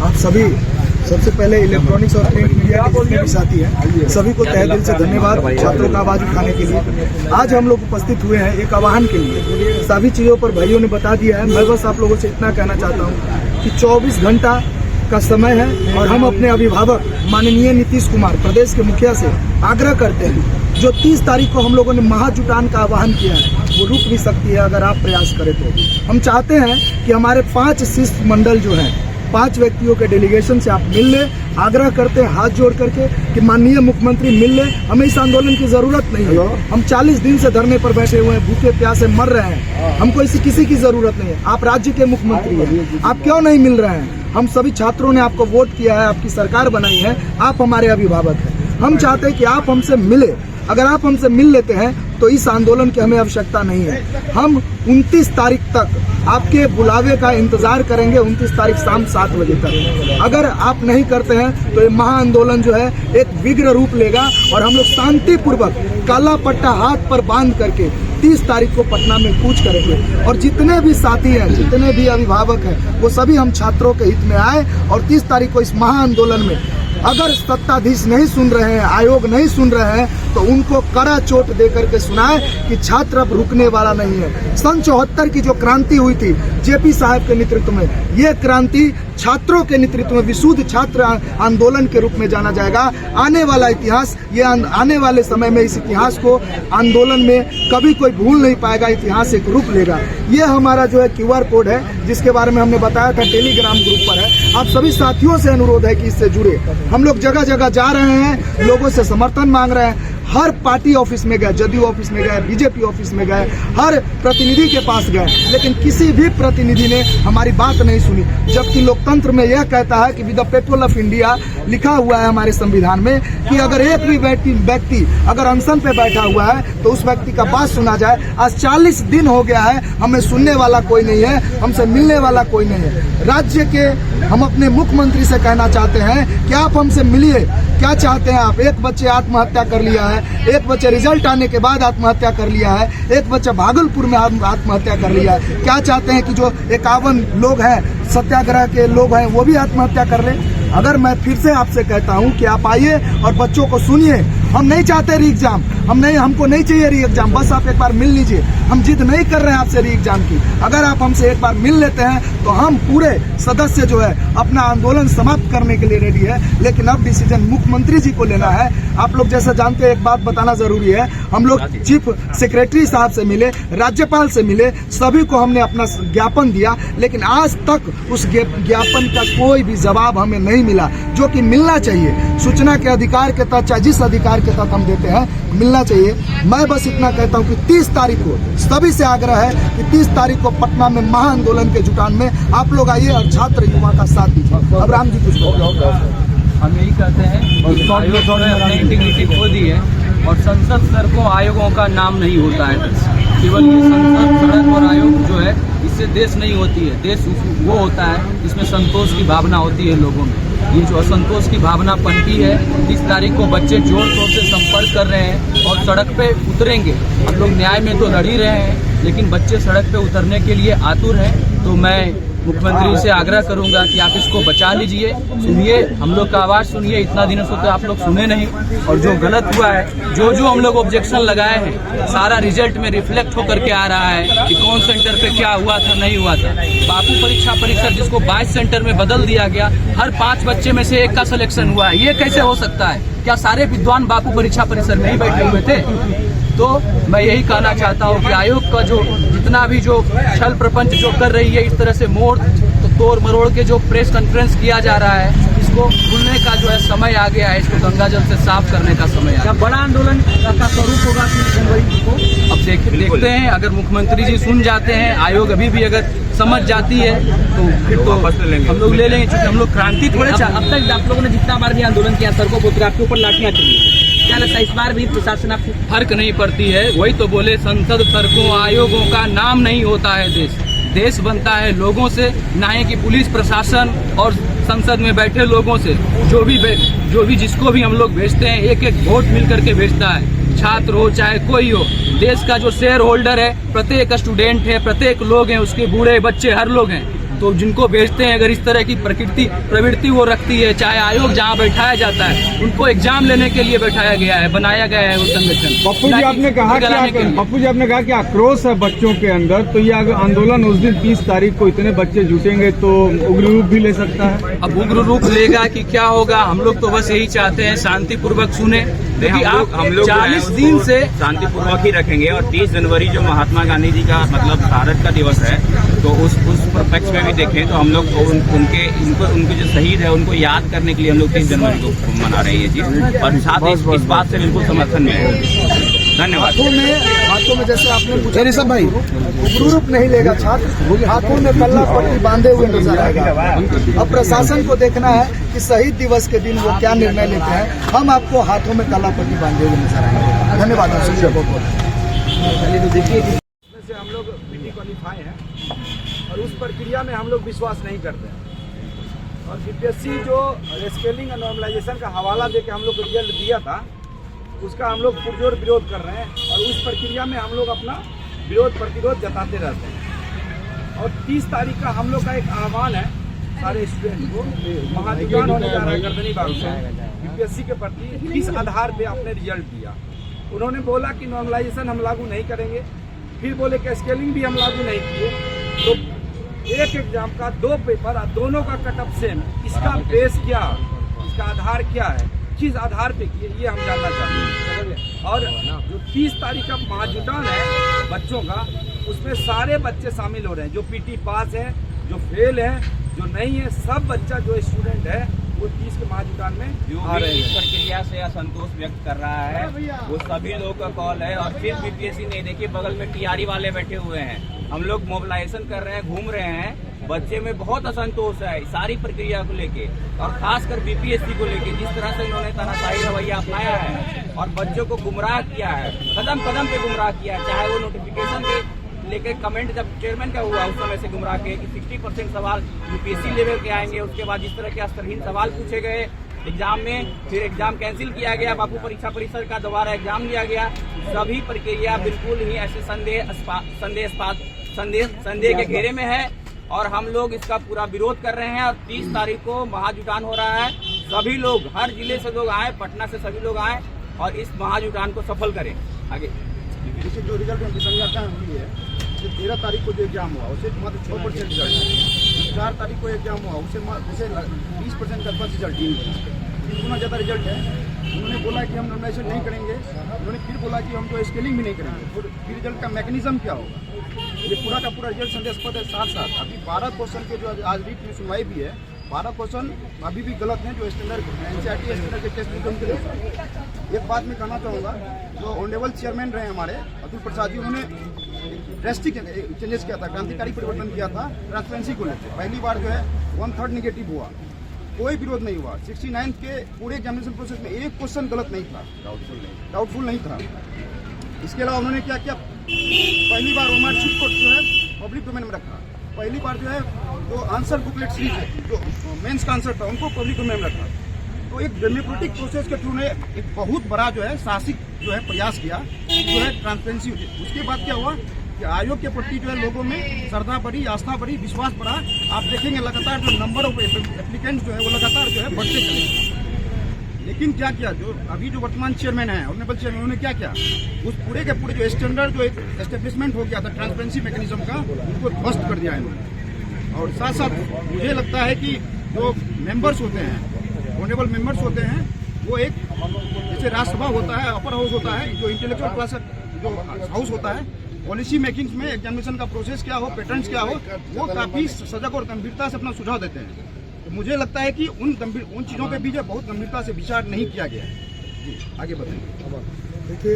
आप सभी, सबसे पहले इलेक्ट्रॉनिक्स और प्रिंट मीडिया के जितने भी साथी हैं, सभी को तहे दिल से धन्यवाद छात्रों का आवाज उठाने के लिए। आज हम लोग उपस्थित हुए हैं एक आह्वान के लिए। सभी चीज़ों पर भाइयों ने बता दिया है। मैं बस आप लोगों से इतना कहना चाहता हूँ कि 24 घंटा का समय है और हम अपने अभिभावक माननीय नीतीश कुमार प्रदेश के मुखिया से आग्रह करते हैं, जो 30 तारीख को हम लोगों ने महाजुटान का आह्वान किया है वो रुक भी सकती है अगर आप प्रयास करें तो। हम चाहते हैं कि हमारे 5 शिष्टमंडल जो हैं, 5 व्यक्तियों के डेलीगेशन से आप मिल ले। आग्रह करते हैं हाथ जोड़ करके कि माननीय मुख्यमंत्री मिल ले। हमें इस आंदोलन की जरूरत नहीं है। हम 40 दिन से धरने पर बैठे हुए हैं, भूखे प्यासे मर रहे हैं। हमको किसी की जरूरत नहीं है। आप राज्य के मुख्यमंत्री हैं, आप क्यों नहीं मिल रहे हैं? हम सभी छात्रों ने आपको वोट किया है, आपकी सरकार बनाई है, आप हमारे अभिभावक हैं। हम चाहते हैं कि आप हमसे मिले। अगर आप हमसे मिल लेते हैं तो इस आंदोलन की हमें आवश्यकता नहीं है। हम 29 तारीख तक आपके बुलावे का इंतजार करेंगे, 29 तारीख शाम 7 बजे तक। अगर आप नहीं करते हैं तो ये महाआंदोलन जो है एक विग्र रूप लेगा और हम लोग शांतिपूर्वक काला पट्टा हाथ पर बांध करके 30 तारीख को पटना में कूच करेंगे। और जितने भी साथी हैं, जितने भी अभिभावक हैं, वो सभी हम छात्रों के हित में आए और 30 तारीख को इस महाआंदोलन में अगर सत्ताधीश नहीं सुन रहे हैं, आयोग नहीं सुन रहे हैं, तो उनको कड़ा चोट दे करके सुनाए कि छात्र अब रुकने वाला नहीं है। सन 74 की जो क्रांति हुई थी जेपी साहब के नेतृत्व में, ये क्रांति छात्रों के नेतृत्व में विशुद्ध छात्र आंदोलन के रूप में जाना जाएगा। आने वाला इतिहास, ये आने वाले समय में इस इतिहास को आंदोलन में कभी कोई भूल नहीं पाएगा। इतिहास एक रूप लेगा। ये हमारा जो है QR कोड है, जिसके बारे में हमने बताया था, टेलीग्राम ग्रुप पर है। आप सभी साथियों से अनुरोध है कि इससे जुड़े। हम लोग जगह जगह जा रहे हैं, लोगों से समर्थन मांग रहे हैं। हर पार्टी ऑफिस में गए, जदयू ऑफिस में गए, बीजेपी ऑफिस में गए, हर प्रतिनिधि के पास गए, लेकिन किसी भी प्रतिनिधि ने हमारी बात नहीं सुनी। जबकि लोकतंत्र में यह कहता है कि with the people of India लिखा हुआ है हमारे संविधान में कि अगर एक भी व्यक्ति अगर अनशन पे बैठा हुआ है तो उस व्यक्ति का बात सुना जाए। आज 40 दिन हो गया है, हमें सुनने वाला कोई नहीं है, हमसे मिलने वाला कोई नहीं है। राज्य के हम अपने मुख्यमंत्री से कहना चाहते हैं कि आप हमसे मिलिए। क्या चाहते हैं आप? एक बच्चे आत्महत्या कर लिया है, एक बच्चे रिजल्ट आने के बाद आत्महत्या कर लिया है, एक बच्चा भागलपुर में आत्महत्या कर लिया है। क्या चाहते हैं कि जो 51 लोग हैं, सत्याग्रह के लोग हैं, वो भी आत्महत्या कर लें? अगर मैं फिर से आपसे कहता हूं कि आप आइए और बच्चों को सुनिए। हम नहीं चाहते री एग्जाम, हमको नहीं चाहिए री एग्जाम। बस आप एक बार मिल लीजिए। हम जिद नहीं कर रहे हैं आपसे री एग्जाम की। अगर आप हमसे एक बार मिल लेते हैं तो हम पूरे सदस्य जो है अपना आंदोलन समाप्त करने के लिए रेडी है। लेकिन अब डिसीजन मुख्यमंत्री जी को लेना है। आप लोग जैसा जानते हैं, एक बात बताना जरूरी है, हम लोग चीफ सेक्रेटरी साहब से मिले, राज्यपाल से मिले, सभी को हमने अपना ज्ञापन दिया, लेकिन आज तक उस ज्ञापन का कोई भी जवाब हमें नहीं मिला, जो कि मिलना चाहिए। सूचना के अधिकार के तहत, चाहे जिस अधिकार के तहत हम देते हैं, मिलना चाहिए। मैं बस इतना कहता हूं कि 30 तारीख को सभी से आग्रह है कि 30 तारीख को पटना में महाआंदोलन के जुटान में आप लोग आइए और छात्र युवा का साथ दीजिए। अब राम जी कुछ हम यही कहते हैं कि आयोग ने अपनी इंटीग्रिटी खो दी है और संसद सड़कों आयोगों का नाम नहीं होता है। केवल ये संसद, सड़क और आयोग जो है, इससे देश नहीं होती है। देश वो होता है जिसमें संतोष की भावना होती है लोगों में। ये जो असंतोष की भावना पनपी है, 30 तारीख को बच्चे जोर शोर से संपर्क कर रहे हैं और सड़क पे उतरेंगे। हम लोग न्याय में तो लड़ ही रहे हैं, लेकिन बच्चे सड़क पे उतरने के लिए आतुर हैं। तो मैं मुख्यमंत्री से आग्रह करूंगा कि आप इसको बचा लीजिए, सुनिए, हम लोग का आवाज़ सुनिए। इतना दिनों से तो आप लोग सुने नहीं, और जो गलत हुआ है, जो हम लोग ऑब्जेक्शन लगाए हैं, सारा रिजल्ट में रिफ्लेक्ट होकर के आ रहा है कि कौन सेंटर पे क्या हुआ था, नहीं हुआ था। बापू परीक्षा परिसर जिसको 22 सेंटर में बदल दिया गया, हर 5 बच्चे में से 1 का सिलेक्शन हुआ है। ये कैसे हो सकता है? क्या सारे विद्वान बापू परीक्षा परिसर में ही बैठे हुए थे? तो मैं यही कहना चाहता हूँ कि आयोग का जो जितना भी जो छल प्रपंच जो कर रही है, इस तरह से तोड़ मरोड़ के जो प्रेस कॉन्फ्रेंस किया जा रहा है, इसको भूलने का जो है समय आ गया है। इसको गंगाजल से साफ करने का समय आ गया। बड़ा आंदोलन का स्वरूप होगा 30 जनवरी को। अब देखते हैं, अगर मुख्यमंत्री जी सुन जाते हैं, आयोग अभी भी अगर समझ जाती है तो फिर तो हम लोग ले लेंगे, क्योंकि हम लोग क्रांति थोड़े। अब तक आप लोगों ने जितना बार भी आंदोलन किया, सड़कों पर आपके ऊपर लाठियां चली, क्या लगता है इस बार भी प्रशासन आपको फर्क नहीं पड़ती है? वही तो बोले, संसद सड़कों आयोगों का नाम नहीं होता है। देश बनता है लोगों से, ना ही कि पुलिस प्रशासन और संसद में बैठे लोगों से। जो भी जिसको भी हम लोग भेजते हैं, एक एक वोट मिल करके भेजता है। छात्र हो चाहे कोई हो, देश का जो शेयर होल्डर है, प्रत्येक स्टूडेंट है, प्रत्येक लोग हैं, उसके बूढ़े बच्चे हर लोग हैं। तो जिनको भेजते हैं, अगर इस तरह की प्रवृत्ति वो रखती है, चाहे आयोग जहाँ बैठाया जाता है उनको एग्जाम लेने के लिए बैठाया गया है, बनाया गया है वो संगठन। पप्पू जी आपने कहा कि आक्रोश है बच्चों के अंदर, तो ये आंदोलन उस दिन 30 तारीख को इतने बच्चे जुटेंगे तो उग्र रूप भी ले सकता है। अब उग्र रूप लेगा कि क्या होगा, हम लोग तो बस यही चाहते हैं शांतिपूर्वक सुने। देखिए हम लोग 40 दिन से शांतिपूर्वक ही रखेंगे और 30 जनवरी जो महात्मा गांधी जी का मतलब भारत का दिवस है, तो उस पक्ष में भी देखें तो हम लोग उनके जो शहीद है उनको याद करने के लिए हम लोग 30 जनवरी को मना रहे हैं ये चीज, और साथ ही इस बात से बिल्कुल समर्थन में है। धन्यवाद। हाथों में जैसे आपने पूछा ऋषभ भाई, उग्र रूप नहीं लेगा छात्र, हाथों में कल्ला पट्टी बांधे हुए नजर आएगा। अब प्रशासन को देखना है कि शहीद दिवस के दिन वो क्या निर्णय लेते हैं। हम आपको हाथों में कल्ला पट्टी बांधे हुए नजर आएंगे। धन्यवाद। से हम लोग पीटी क्वालिफाई हैं और उस प्रक्रिया में हम लोग विश्वास नहीं करते हैं, और बीपीएससी जो स्केलिंग और नॉर्मलाइजेशन का हवाला दे के हम लोग को रिजल्ट दिया था, उसका हम लोग पुरजोर विरोध कर रहे हैं और उस प्रक्रिया में हम लोग अपना विरोध प्रतिरोध जताते रहते हैं। और 30 तारीख का हम लोग का एक आह्वान है सारे स्टूडेंट को, महाधिकार होने जा रहा है गर्दनी बाबू से बीपीएससी के प्रति, किस आधार पे आपने रिजल्ट दिया। उन्होंने बोला कि नॉर्मलाइजेशन हम लागू नहीं करेंगे, फिर बोले कि स्केलिंग भी हम लागू नहीं किए, तो एक एग्जाम का 2 पेपर और दोनों का कट ऑफ सेम, इसका बेस क्या, इसका आधार क्या है, किस आधार पे किए, ये हम जानना चाहते हैं। और जो 30 तारीख का महाजुटान है बच्चों का, उसमें सारे बच्चे शामिल हो रहे हैं, जो पीटी पास है, जो फेल है, जो नहीं है, सब बच्चा जो स्टूडेंट है वो 30 के महाजुटान में आ रहे हैं। इस प्रक्रिया से असंतोष व्यक्त कर रहा है वो सभी लोगों का कॉल है। और फिर बीपीएससी नहीं, देखिए बगल में टीआरई वाले बैठे हुए हैं, हम लोग मोबिलाइजेशन कर रहे हैं, घूम रहे हैं, बच्चे में बहुत असंतोष है सारी प्रक्रिया को लेके, और खासकर बीपीएससी को लेके जिस तरह से इन्होंने तानाशाही रवैया अपनाया है और बच्चों को गुमराह किया है, कदम कदम पे गुमराह किया है। चाहे वो नोटिफिकेशन के लेकर कमेंट जब चेयरमैन का हुआ उस समय से गुमराह किए कि 60% सवाल यूपीएससी लेवल के आएंगे, उसके बाद जिस तरह के स्तरहीन सवाल पूछे गए एग्जाम में, फिर एग्जाम कैंसिल किया गया, बापू परीक्षा परिसर का दोबारा एग्जाम लिया गया, सभी प्रक्रिया बिल्कुल ही ऐसे संदेह के घेरे में है और हम लोग इसका पूरा विरोध कर रहे हैं। और 30 तारीख को महाजुटान हो रहा है, सभी लोग हर जिले से लोग आए, पटना से सभी लोग आए और इस महाजुटान को सफल करें। आगे जो रिजल्ट में विसंगतता हुई है, 13 तारीख को जो एग्जाम हुआ उसे मात्र 6% रिजल्ट है, 4 तारीख को एग्जाम हुआ उसे 20% का रिजल्ट, 3 गुना ज़्यादा रिजल्ट है। उन्होंने बोला कि हम नॉर्मलाइजेशन नहीं करेंगे, उन्होंने फिर बोला कि हम तो स्केलिंग भी नहीं करेंगे, तो फिर रिजल्ट का मैकेनिज्म क्या होगा, ये पूरा का पूरा रिजल्ट संदेहास्पद है। साथ साथ अभी 12 क्वेश्चन के जो आज रीट में सुनवाई भी है, 12 क्वेश्चन अभी भी गलत हैं जो स्टैंडर्ड एनसीईआरटी स्टैंडर्ड के टेस्ट बुक के लिए। एक बात मैं कहना चाहूँगा, जो ऑनरेबल चेयरमैन रहे हमारे अतुल प्रसाद जी, उन्होंने ड्रेस्टिक चेंजेस किया था, क्रांतिकारी परिवर्तन किया था ट्रांसपेरेंसी को लेकर। पहली बार जो है 1/3 निगेटिव हुआ, कोई विरोध नहीं हुआ। 69 के पूरे एग्जामिनेशन प्रोसेस में एक क्वेश्चन गलत नहीं था, डाउटफुल नहीं था। इसके अलावा उन्होंने क्या किया, पहली बार ओमार शीट को जो है पब्लिक डोमेन में रखा, पहली बार जो है जो आंसर बुकलेट सीरीज है, जो मेंस का आंसर था, उनको पब्लिक डोमेन में रखा। तो एक डेमोक्रेटिक प्रोसेस के थ्रू ने एक बहुत बड़ा जो है साहसिक जो है प्रयास किया, जो है ट्रांसपेरेंसी। उसके बाद क्या हुआ कि आयोग के प्रति जो है लोगों में श्रद्धा बढ़ी, आस्था बढ़ी, विश्वास बढ़ा। आप देखेंगे लगातार जो नंबर ऑफ एप्लीकेंट्स जो है वो लगातार जो है बढ़ते चले। लेकिन क्या किया, जो अभी जो वर्तमान चेयरमैन है, ऑनरेबल चेयरमैन, उन्होंने क्या किया, उस पूरे के पूरे जो स्टैंडर्ड जो एक एस्टेब्लिशमेंट हो गया था ट्रांसपेरेंसी मैकेनिज्म का, उनको ध्वस्त कर दिया इन्होंने। और साथ साथ मुझे लगता है कि जो मेंबर्स होते हैं, ऑनरेबल मेंबर्स होते हैं, वो एक जैसे राज्यसभा होता है, अपर हाउस होता है, जो इंटेलेक्चुअल क्लास जो हाउस होता है, पॉलिसी मेकिंग में एग्जामिनेशन का प्रोसेस क्या हो, पैटर्न्स क्या हो, वो काफ़ी सजग और गंभीरता से अपना सुझाव देते हैं। तो मुझे लगता है कि उन चीज़ों पे भी जो बहुत गंभीरता से विचार नहीं किया गया है। जी आगे बताइए। देखिए